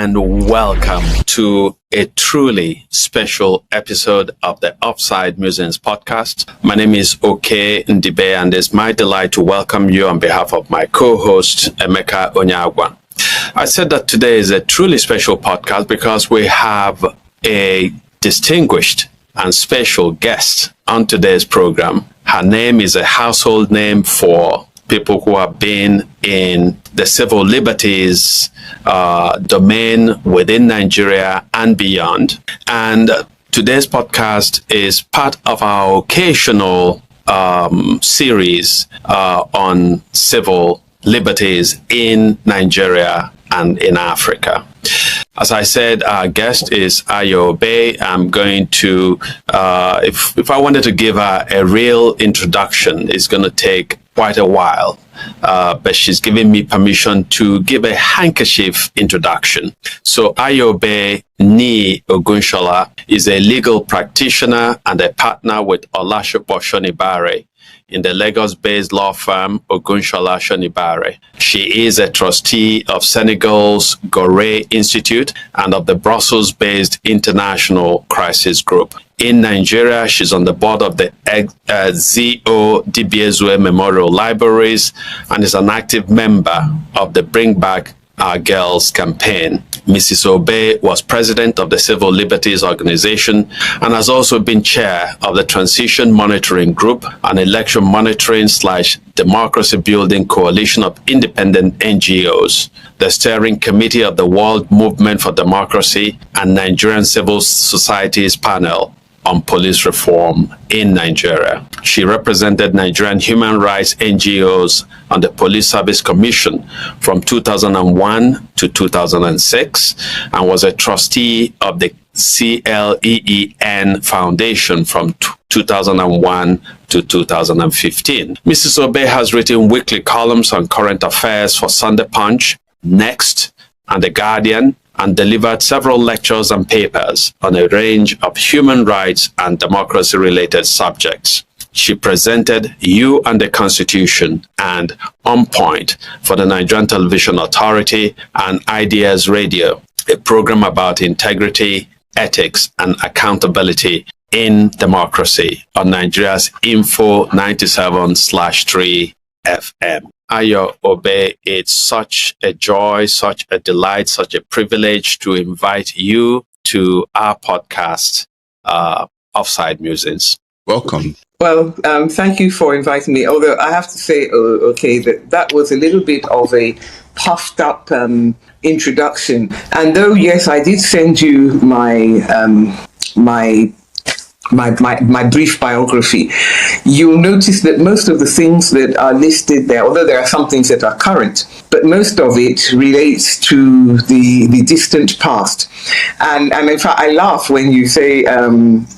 and welcome to a truly special episode of the Upside Musings podcast. My name is Oke Ndibe, and it's my delight to welcome you on behalf of my co-host, Emeka Onyagwa. I said that today is a truly special podcast because we have a distinguished and special guest on today's program. Her name is a household name for people who have been in the civil liberties domain within Nigeria and beyond. And today's podcast is part of our occasional series on civil liberties in Nigeria and in Africa. As I said, our guest is Ayo Obey. I'm going to, if I wanted to give her a real introduction, it's going to take quite a while. But she's giving me permission to give a handkerchief introduction. So Ayo Obey Ni Ogunshola is a legal practitioner and a partner with Olashopo Shonibare in the Lagos-based law firm Ogunshola Shonibare. She is a trustee of Senegal's Gore Institute and of the Brussels-based International Crisis Group. In Nigeria, she's on the board of the ZO Dibiezue Memorial Libraries and is an active member of the Bring Back Our Girls campaign. Mrs. Obey was president of the Civil Liberties Organization and has also been chair of the Transition Monitoring Group, an election monitoring / democracy building coalition of independent NGOs, the steering committee of the World Movement for Democracy, and Nigerian Civil Society's panel on police reform in Nigeria. She represented Nigerian human rights NGOs on the Police Service Commission from 2001 to 2006 and was a trustee of the CLEEN Foundation from 2001 to 2015. Mrs. Obey has written weekly columns on current affairs for Sunday Punch, Next, and The Guardian, and delivered several lectures and papers on a range of human rights and democracy-related subjects. She presented You and the Constitution and On Point for the Nigerian Television Authority and Ideas Radio, a program about integrity, ethics, and accountability in democracy on Nigeria's Info 97/3 FM. Ayo Obey, it's such a joy, such a delight, such a privilege to invite you to our podcast, Offside Musings. Welcome. Well, thank you for inviting me. Although I have to say, that was a little bit of a puffed up introduction. And though, yes, I did send you my brief biography, you'll notice that most of the things that are listed there, although there are some things that are current, but most of it relates to the distant past. And in fact, I laugh when you say a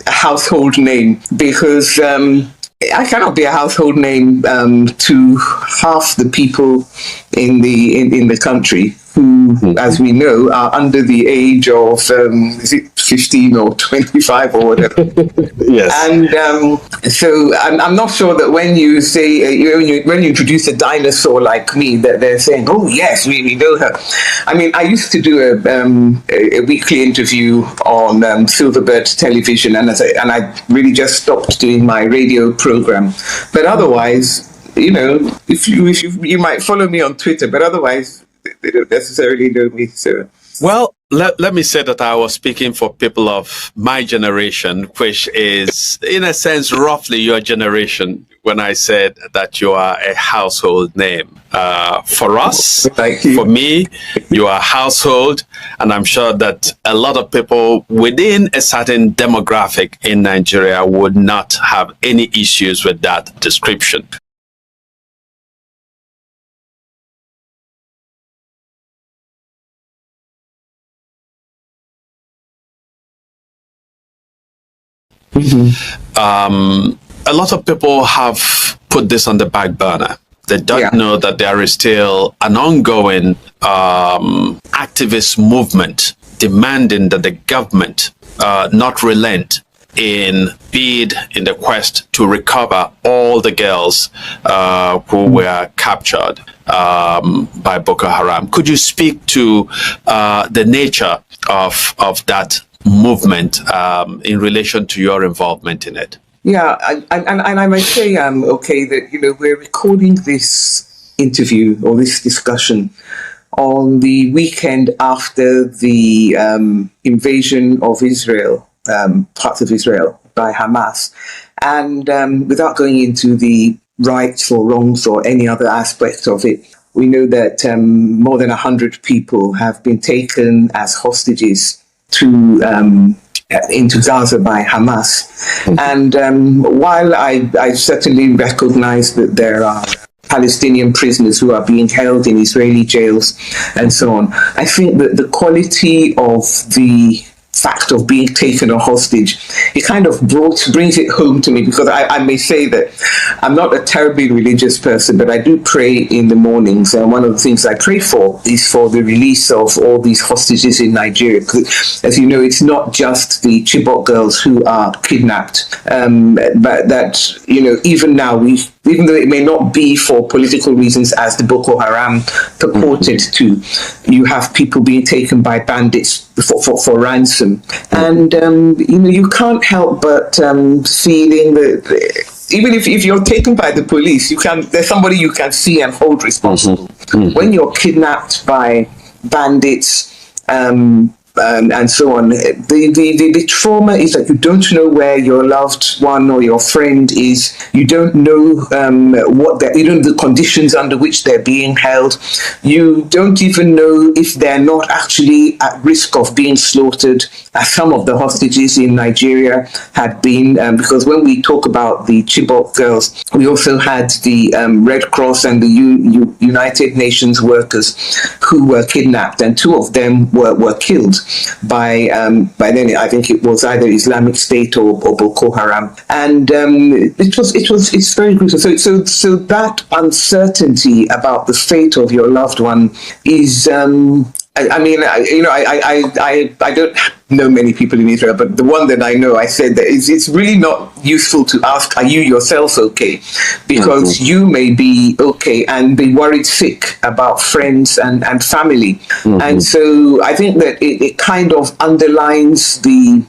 household name, because I cannot be a household name to half the people in the country who, as we know, are under the age of, is it 15 or 25 or whatever? Yes. And so I'm not sure that when you say, when you introduce a dinosaur like me, that they're saying, oh, yes, we know her. I mean, I used to do a weekly interview on Silverbird television, and I really just stopped doing my radio program. But otherwise, if you might follow me on Twitter, but otherwise, they don't necessarily know me. So, well, let me say that I was speaking for people of my generation, which is, in a sense, roughly your generation, when I said that you are a household name. For us, for me, you are household, and I'm sure that a lot of people within a certain demographic in Nigeria would not have any issues with that description. mm-hmm. A lot of people have put this on the back burner. They don't know that there is still an ongoing activist movement demanding that the government not relent in the quest to recover all the girls who were captured by Boko Haram. Could you speak to the nature of that movement in relation to your involvement in it? Yeah, and I might say, okay, that, we're recording this interview or this discussion on the weekend after the invasion of Israel, parts of Israel, by Hamas. And without going into the rights or wrongs or any other aspect of it, we know that more than 100 people have been taken as hostages into Gaza by Hamas. And while I certainly recognize that there are Palestinian prisoners who are being held in Israeli jails and so on, I think that the quality of the fact of being taken a hostage, it kind of brings it home to me, because I may say that I'm not a terribly religious person, but I do pray in the mornings, and one of the things I pray for is for the release of all these hostages in Nigeria. Because, as you know, it's not just the Chibok girls who are kidnapped, but that, even now, even though it may not be for political reasons as the Boko Haram purported to, you have people being taken by bandits for ransom. And, you can't help but feeling that even if you're taken by the police, there's somebody you can see and hold responsible. When you're kidnapped by bandits, and so on, the trauma is that you don't know where your loved one or your friend is. You don't know the conditions under which they're being held. You don't even know if they're not actually at risk of being slaughtered, as some of the hostages in Nigeria had been. Because when we talk about the Chibok girls, we also had the Red Cross and the United Nations workers who were kidnapped, and two of them were killed by then I think it was either Islamic State or Boko Haram, and it's very gruesome. So that uncertainty about the fate of your loved one is. I don't know many people in Israel, but the one that I know, I said that it's really not useful to ask, are you yourself okay? Because you may be okay and be worried sick about friends and family. And so I think that it kind of underlines the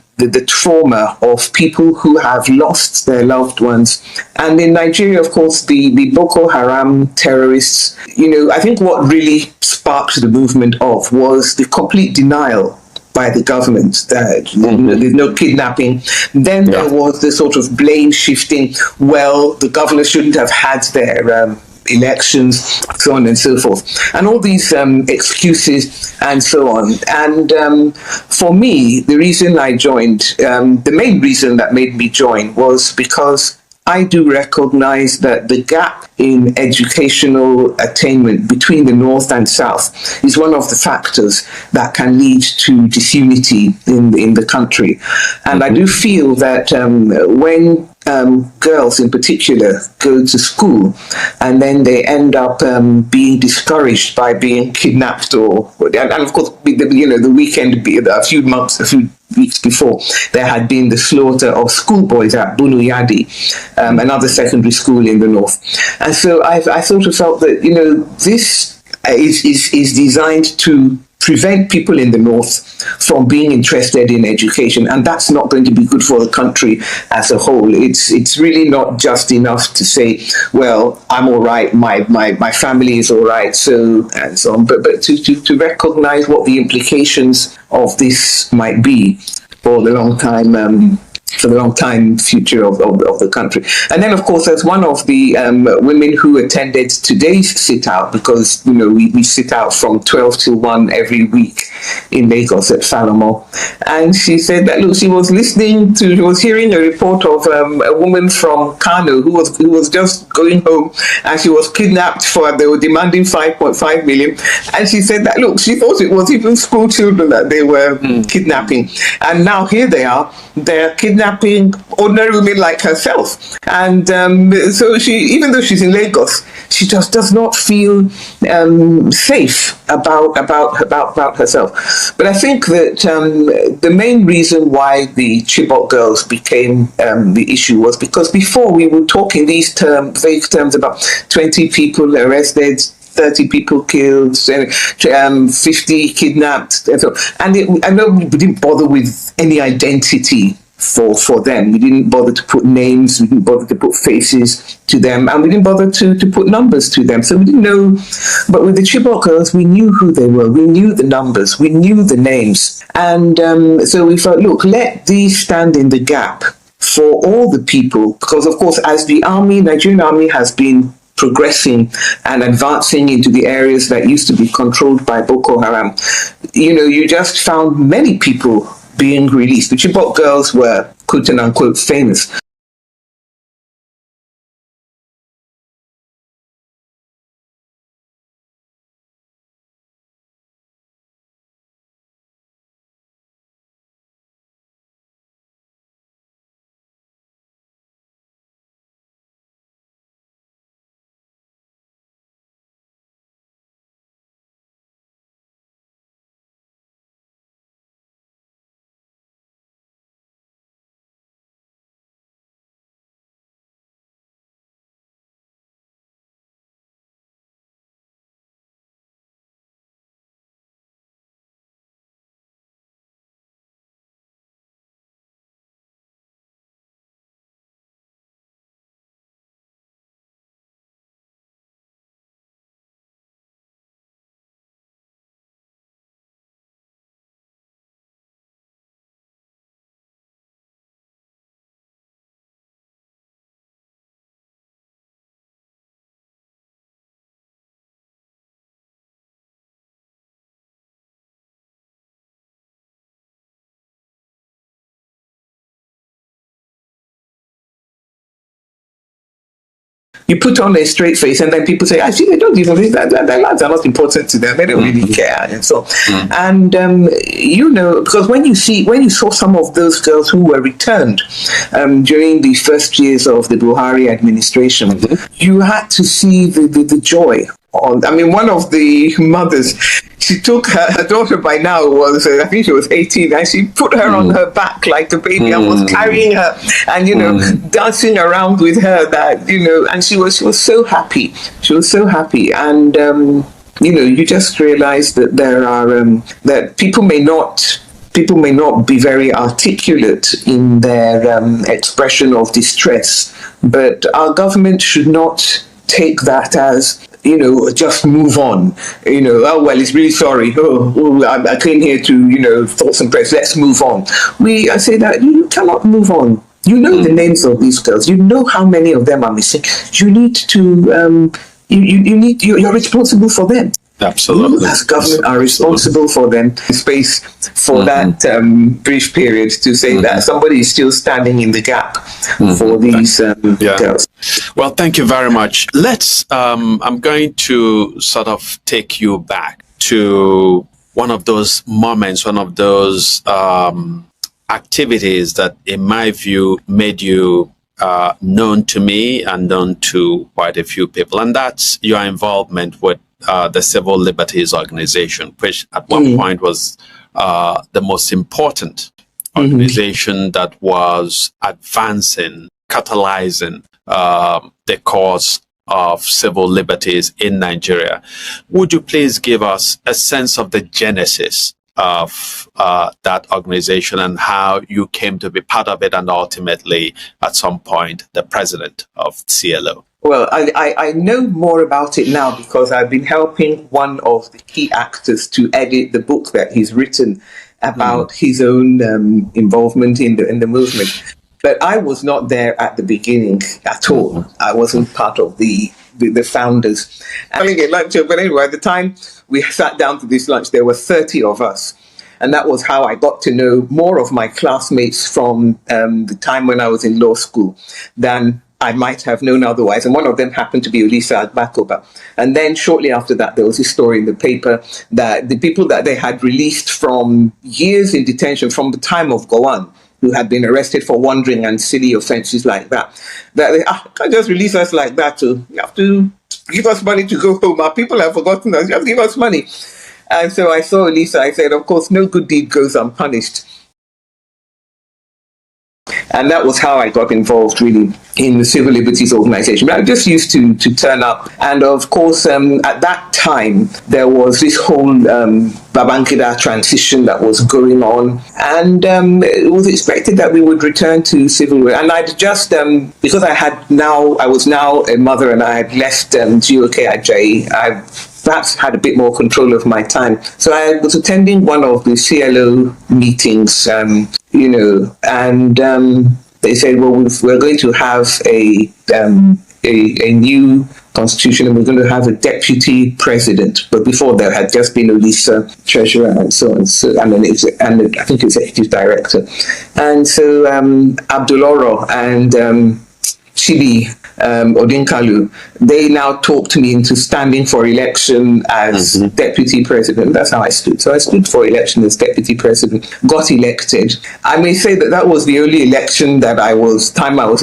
trauma of people who have lost their loved ones. And in Nigeria, of course, the Boko Haram terrorists, I think what really sparked the movement off was the complete denial by the government that there's no kidnapping. Then there was the sort of blame shifting. Well, the governor shouldn't have had their elections, so on and so forth, and all these excuses and so on. And for me, the reason I joined, the main reason that made me join, was because I do recognize that the gap in educational attainment between the North and South is one of the factors that can lead to disunity in the country. And I do feel that when girls in particular go to school and then they end up being discouraged by being kidnapped, and of course, the weekend, a few weeks before, there had been the slaughter of schoolboys at Bunu Yadi, another secondary school in the north. And so I sort of felt that, this is designed to prevent people in the north from being interested in education, and that's not going to be good for the country as a whole. It's really not just enough to say, well, I'm all right, my family is all right, so and so on, but to recognize what the implications of this might be for the long time future of the country. And then, of course, as one of the women who attended today's sit-out, because, we sit out from 12 till 1 every week in Lagos at Falomo. And she said that, look, she was hearing a report of a woman from Kano who was just going home, and she was kidnapped they were demanding 5.5 million. And she said that, look, she thought it was even school children that they were kidnapping. And now here they are, they're kidnapping kidnapping ordinary women like herself. And so she, even though she's in Lagos, she just does not feel safe about herself. But I think that the main reason why the Chibok girls became the issue was because before we would talk in these vague terms about 20 people arrested, 30 people killed, 50 kidnapped. And I know we didn't bother with any identity for them. We didn't bother to put names, we didn't bother to put faces to them, and we didn't bother to put numbers to them. So we didn't know. But with the Chibok girls, we knew who they were. We knew the numbers. We knew the names. And so we felt, look, let these stand in the gap for all the people. Because, of course, as the Nigerian army has been progressing and advancing into the areas that used to be controlled by Boko Haram, you just found many people being released. The Chibok girls were, quote unquote, famous. You put on a straight face, and then people say, "Actually, they don't even think that their lives are not important to them. They don't really care." And so, and because when you saw some of those girls who were returned during the first years of the Buhari administration, you had to see the joy. One of the mothers, she took her daughter, by now was, I think she was 18, and she put her on her back like a baby and was carrying her and, dancing around with her, and she was so happy. She was so happy. And, you just realize that there are, that people may not be very articulate in their expression of distress, but our government should not take that as, just move on. Oh, well, it's really sorry. I came here to, thoughts and prayers. Let's move on. I say that you cannot move on. You know the names of these girls. You know how many of them are missing. You need to, you're responsible for them. Absolutely. You as government are responsible for them. Space for that brief period to say that somebody is still standing in the gap for these girls. Well, thank you very much. I'm going to sort of take you back to one of those moments, one of those activities that, in my view, made you known to me and known to quite a few people. And that's your involvement with the Civil Liberties Organization, which at one point was the most important organization that was advancing, catalyzing the cause of civil liberties in Nigeria. Would you please give us a sense of the genesis of that organization and how you came to be part of it, and ultimately, at some point, the president of CLO? Well, I know more about it now because I've been helping one of the key actors to edit the book that he's written about his own involvement in the movement. But I was not there at the beginning at all. I wasn't part of the founders. Having a lunch, but anyway, at the time we sat down to this lunch, there were 30 of us. And that was how I got to know more of my classmates from the time when I was in law school than I might have known otherwise. And one of them happened to be Olisa Agbakoba. And then shortly after that, there was a story in the paper that the people that they had released from years in detention from the time of Gowon, who had been arrested for wandering and silly offences like that. That they can't just release us like that. You have to give us money to go home. Our people have forgotten us. Just give us money. And so I saw Lisa. I said, of course, no good deed goes unpunished. And that was how I got involved, really, in the Civil Liberties Organization. But I just used to turn up. And of course, at that time, there was this whole Babangida transition that was going on. And it was expected that we would return to civil war. And I'd just, because I was now a mother and I had left GOK Ajayi, I perhaps had a bit more control of my time. So I was attending one of the CLO meetings, and they said, well, we're going to have a new constitution and we're going to have a deputy president. But before there had just been Olisa, treasurer, and so on. So, and I think executive director. And so Abduloro and Chibi Odinkalu, they now talked me into standing for election as deputy president. That's how I stood. So I stood for election as deputy president, got elected. I may say that was the only election that I was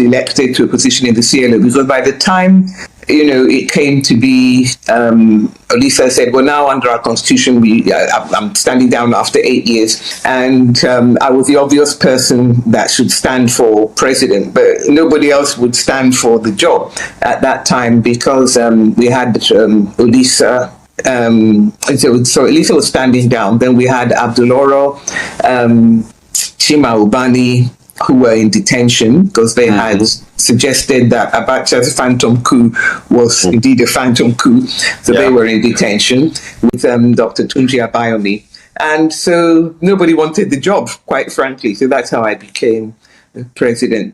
elected to a position in the CLO, because by the time it came to be, Olisa said, well, now under our constitution, I'm standing down after 8 years. And I was the obvious person that should stand for president, but nobody else would stand for the job at that time, because we had Olisa. So Olisa was standing down. Then we had Abduloro, Chima Ubani, who were in detention because they had suggested that Abacha's phantom coup was indeed a phantom coup. So they were in detention with Dr. Tunji Abayomi. And so nobody wanted the job, quite frankly. So that's how I became president.